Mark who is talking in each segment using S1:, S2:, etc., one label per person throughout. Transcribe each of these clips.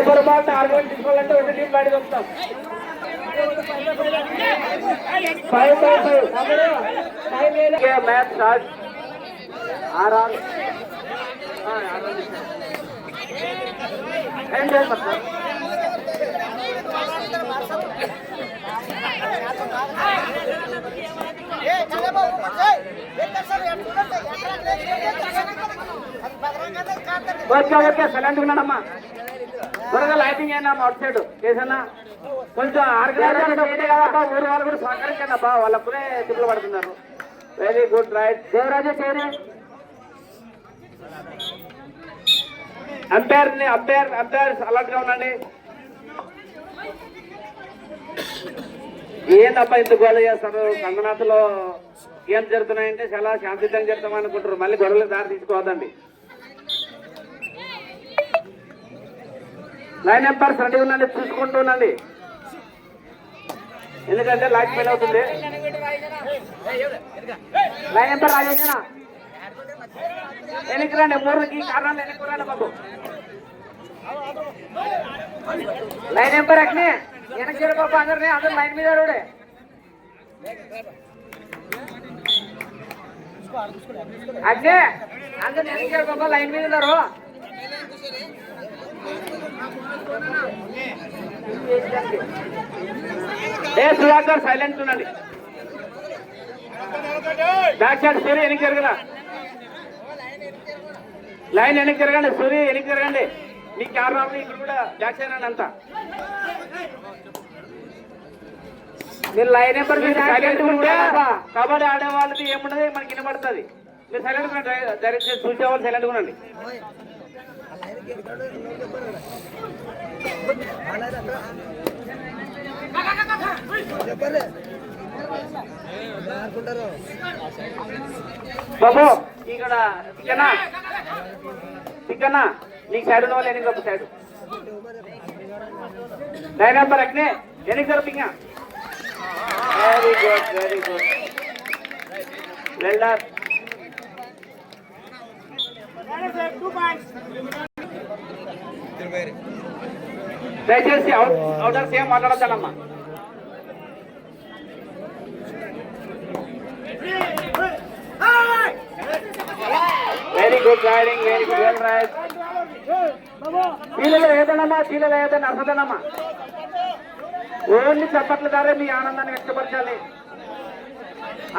S1: పొరపాటు ఆర్గ్యుమెంట్ తీసుకోవాలంటే ఒక టీం బయటకు వస్తాం. 5 match start. RR okay silent ఉన్నాడమ్మా. త్వరగా లైటింగ్ అయినా అవుట్ సైడ్ చేసన్నా కొంచెం ఆర్గనైజర్ కదా ఊరు వాళ్ళు కూడా సహకరించండి అబ్బా, వాళ్ళప్పుడే తిప్పులు పడుతున్నారు. Very good right. దేవరాజే చేరి అంపైర్ అలర్ట్ గా ఉండండి. ఏందబ్బా ఇంత గోళ చేస్తారు? కంగనాథ్లో గేమ్స్ జరుగుతున్నాయంటే చాలా శాంతియుతంగా జరుగుతామని అనుకుంటారు. మళ్ళీ గొడవలకు దారి తీసుకోవద్దండి. లైన్ ఎంపైర్స్ రెడీ ఉండండి, చూసుకుంటూ ఉండండి, ఎందుకంటే లైట్ ఫెయిల్ అవుతుంది. లైన్ ఎంపైర్ రాజేనా వెనక్కి రండి, 3 కారణాలు వెనక్కి రండి బాబు. లైన్ ఎంపైర్ అగ్ని వెనక్కి చూడు బాబు, అందరు లైన్ మీద రోడే. అగ్ని అందరు వెనక్కి చూడు బాబా, లైన్ మీద ఉన్నారు. సుధాకర్ సైలెంట్ ఉండండి. బ్యాక్ సైడ్ సూర్య వెనక్కి తిరగదా, లైన్ వెనక్కి తిరగండి. సూర్య వెనక్కి తిరగండి. మీకు కారణం ఇక్కడ కూడా బ్యాక్ సైడ్ అండి అంతా. మీరు లైన్ నెంబర్ సైలెంట్ ఉంటే కబడ్డీ ఆడే వాళ్ళది ఏముండదు, మనకి వినబడుతుంది. మీరు సైలెంట్ డైరెక్ట్ చూసే వాళ్ళు సైలెంట్ ఉండండి. బాబు ఇక్కడ చిక్కన్నా నీకు సైడ్ ఉన్న వాళ్ళు ఎనికి ఒక సైడ్. లైన్ నెంబర్ అగ్నే ఎనికి జరుపుగా. Very good well done. దయచేసి అవుటర్ సేమ్ మాట్లాడతానమ్మా. Very good raiding, very good well raid. చీలలో ఏదన్నమ్మా, చీలలో ఏదన్నా అర్థదన్నమ్మా. ఓన్లీ చప్పట్ల ద్వారా మీ ఆనందాన్ని వ్యక్తపరచాలి,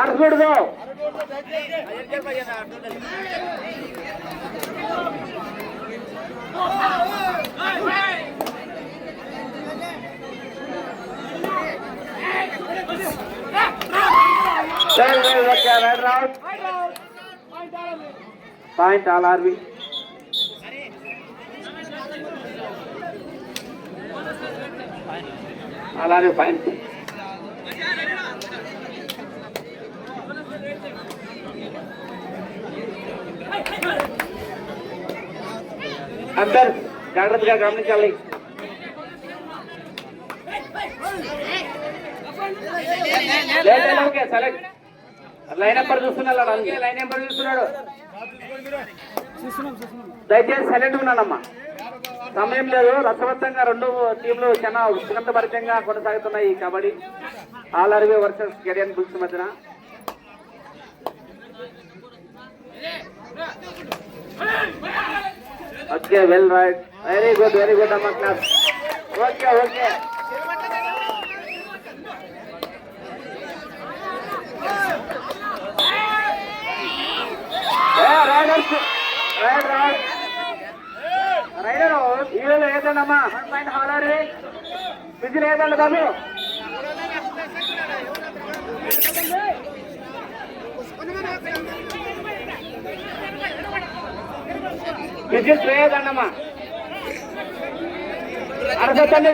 S1: అర్థకూడదు. పాయింట్ ఆల్ ఆర్వి. అలాగే పాయింట్. అందరు జాగ్రత్తగా గమనించాలి. సెలెక్ట్ లైన్ నెంబర్ చూస్తున్నాడు, లైన్ నెంబర్ చూస్తున్నాడు. దయచేసి సైలెంట్ ఉన్నానమ్మా, సమయం లేదు. రసవత్తంగా 2 టీంలు చాలా ఉత్కంఠభరితంగా కొనసాగుతున్నాయి ఈ కబడ్డీ ఆల్ ఆర్వీ వర్సెస్ గడియన్ బుల్స్ మధ్యన. Okay well right, very good అమ్మా క్లాస్. ఓకే రైడరు హీరోలు ఏదండమ్మా, పాయింట్ హాలరీ విజిల్ ఏదండి బాబు. విజిల్ ఏదండమ్మా, అరసండి.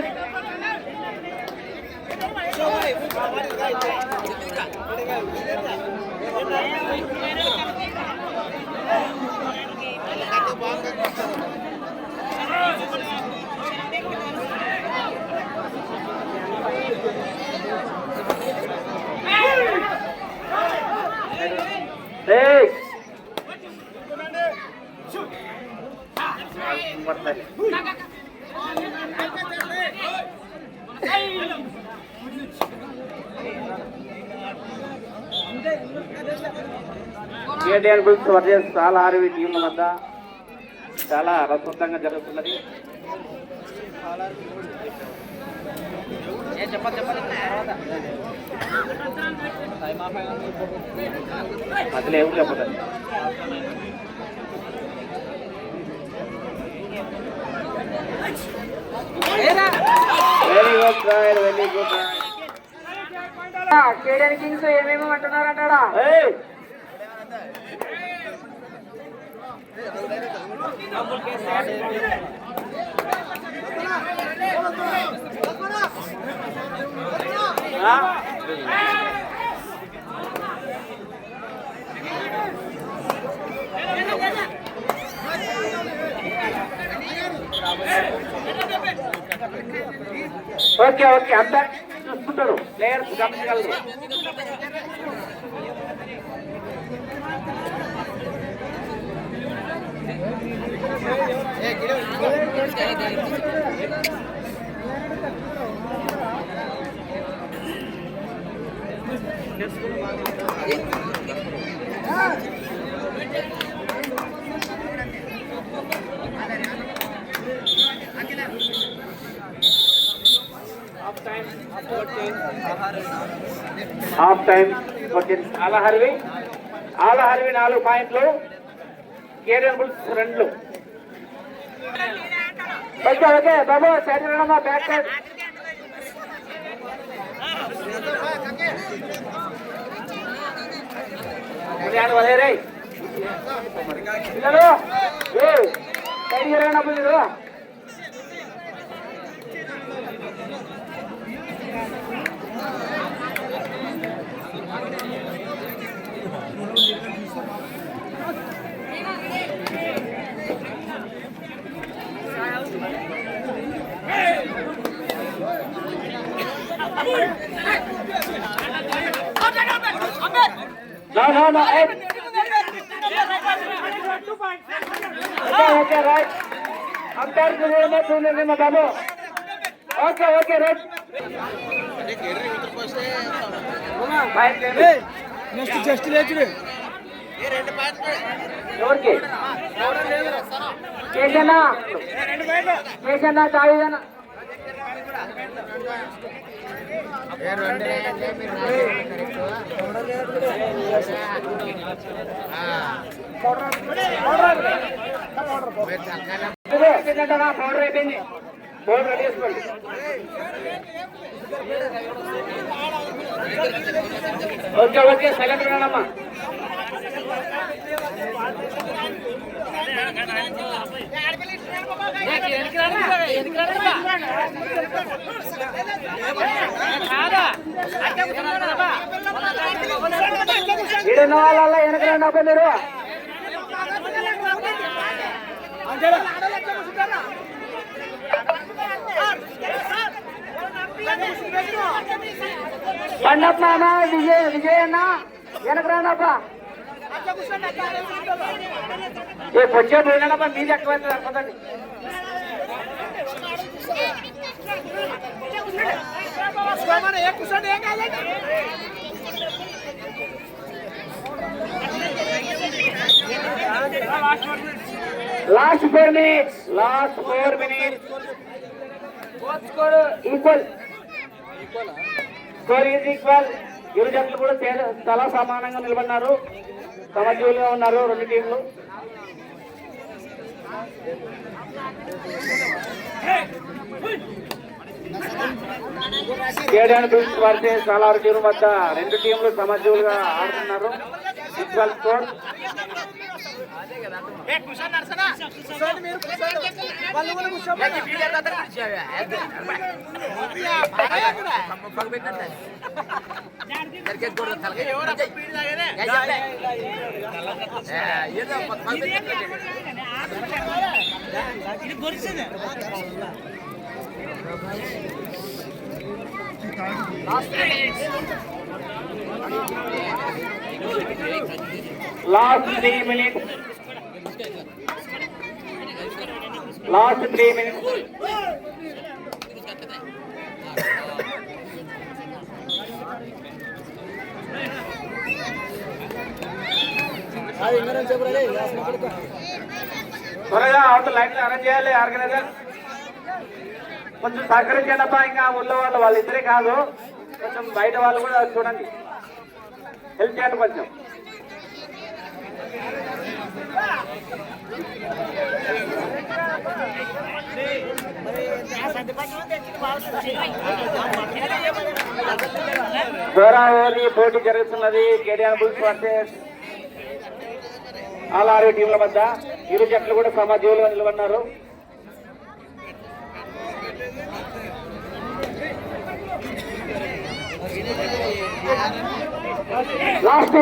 S1: కేటీఆర్ బుల్స్ వర్సెస్ చాలా ఆర్వి టీంల వద్ద చాలా రసవంతంగా జరుగుతున్నది. అసలు ఏం చెప్పదు. Very good trial, very good trial.
S2: కేడెన్ కింగ్స్ ఏమేమో అంటున్నారంటాడా?
S1: ఓకే ఓకే, అంతా చూసుకుంటారు ప్లేయర్స్, గమనించగలరు. హాఫ్ టైం ఆలహర్వి 4 పాయింట్లు, కేడెన్ బుల్స్ 2. ఓకే ఓకే బాబు, సైడ్ రండమ్మా, బ్యాక్ సైడ్. వదేరే పిల్లలు, సైడ్ రండమ్మా మీరు. No, hey. Okay, right. Umpire చూడండి మా బాబు. Okay right.
S2: నెక్స్ట్ జస్ట్ లేచుడు
S1: ఎవరికి చేసన్నా తాగిదన్నా పౌడర్ అయిపోయింది. పౌడర్ రెడీ చేసుకోండి. ఓకే సైలెంట్ రానమ్మా. ఈడున్న వాళ్ళ వెనక రండి అబ్బాయి మీరు. పండప్ప అన్న, విజయ్ అన్న వెనక రండి అబ్బా. వచ్చే పోయినాడబ్బా, మీది ఎక్కువ అనుకోదండి. Last 4 minutes. Equal. Score is equal. ఇరు జట్లు కూడా చాలా సమానంగా నిలబడినారు, సమజీవులుగా ఉన్నారు 2 టీంలు. కేడెన్ బుల్స్ వర్సెస్ సాలార్ టీం వద్ద 2 టీంలు సమజీవులుగా ఆడుతున్నారు. Equal score. Last 3 minutes. త్వరగా అవతల లైన్ అరేంజ్ చేయాలి ఆర్గనైజర్. కొంచెం సహకరించండి అబ్బా. ఇంకా ఊళ్ళో వాళ్ళు ఇద్దరే కాదు, కొంచెం బయట వాళ్ళు కూడా చూడండి, హెల్ప్ చేయండి కొంచెం. గోరావోలి పోటీ జరుగుతున్నది. కేటీఆర్ బుల్స్ వర్సెస్ ఆల్ ఆరు టీంల మధ్య. ఇరు జట్లు కూడా సమజీవులుగా నిలబడినారు. లాస్ట్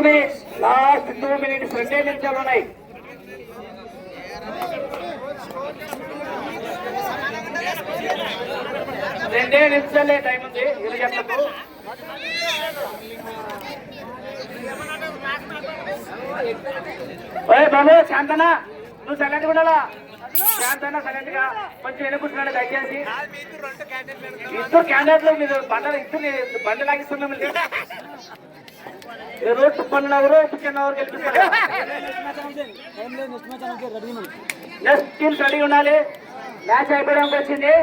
S1: 2 minutes 2 నిమిషాలు ఉన్నాయి. రెండే నిమిషాలే టైం ఉంది ఇరు జట్లకు. బాబు శాంతన, నువ్వు సైలెంట్ కూడా. శాంతన సైలెంట్ గా కొంచెం వెనుకుంటున్నాడు దయచేసి. ఇద్దరు క్యాండిడేట్లు మీరు బండి లాగిస్తున్నాం. మీరు తుప్పన్న ఎవరు చికెన్ ఎవరు గెలిపిస్తారు. నెక్స్ట్ టీమ్స్ రెడీ ఉండాలి. మ్యాచ్ అయిపోవడానికి వచ్చింది.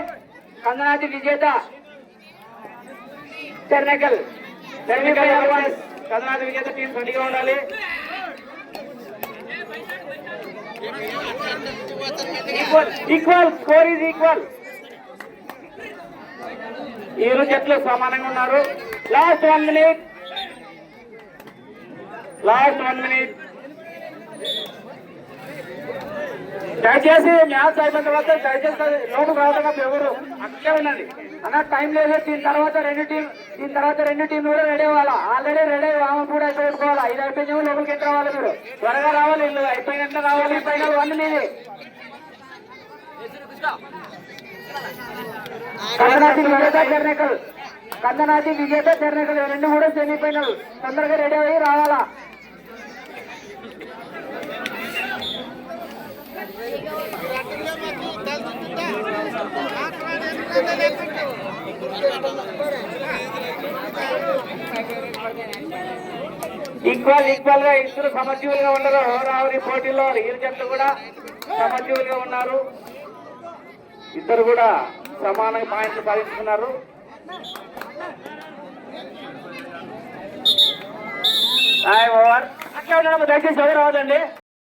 S1: కందనాది విజేత టెర్నకల్. కందనాది విజేత టీమ్స్ రెడీగా ఉండాలి. Equal score is equal. ఇరు జట్లు సమానంగా ఉన్నారు. Last 1 minute. దయచేసి మ్యాచ్ అయిపోయిన తర్వాత దయచేసి లోపలికి రావడం ఎవరు అక్కడే ఉన్నది అన్న. టైం లేదు. దీని తర్వాత రెండు టీంలు కూడా రెడీ అవ్వాలా. ఆల్రెడీ రెడీ వామ కూడా అయిపోయించుకోవాలా. ఇది అయిపోయిన లోపలికి ఎంత రావాలి. మీరు త్వరగా రావాలి. ఇల్లు అయిపోయినంత రావాలి. ఫైనల్ 1 మీది. కందనాది విజేత టెర్నకల్ రెండు కూడా సెమీఫైనల్. తొందరగా రెడీ అయ్యి రావాలా. ఈక్వల్ గా ఇద్దరు సమజీవులుగా ఉన్నారు. హోరావరి పోటీలో ఇరు జట్లు కూడా సమజీవులుగా ఉన్నారు. ఇద్దరు కూడా సమానంగా పాయింట్లు సాధించుకున్నారు. ఓవర్ అట్లా ఉండడం దయచేసి ఎవరు రావద్దండి.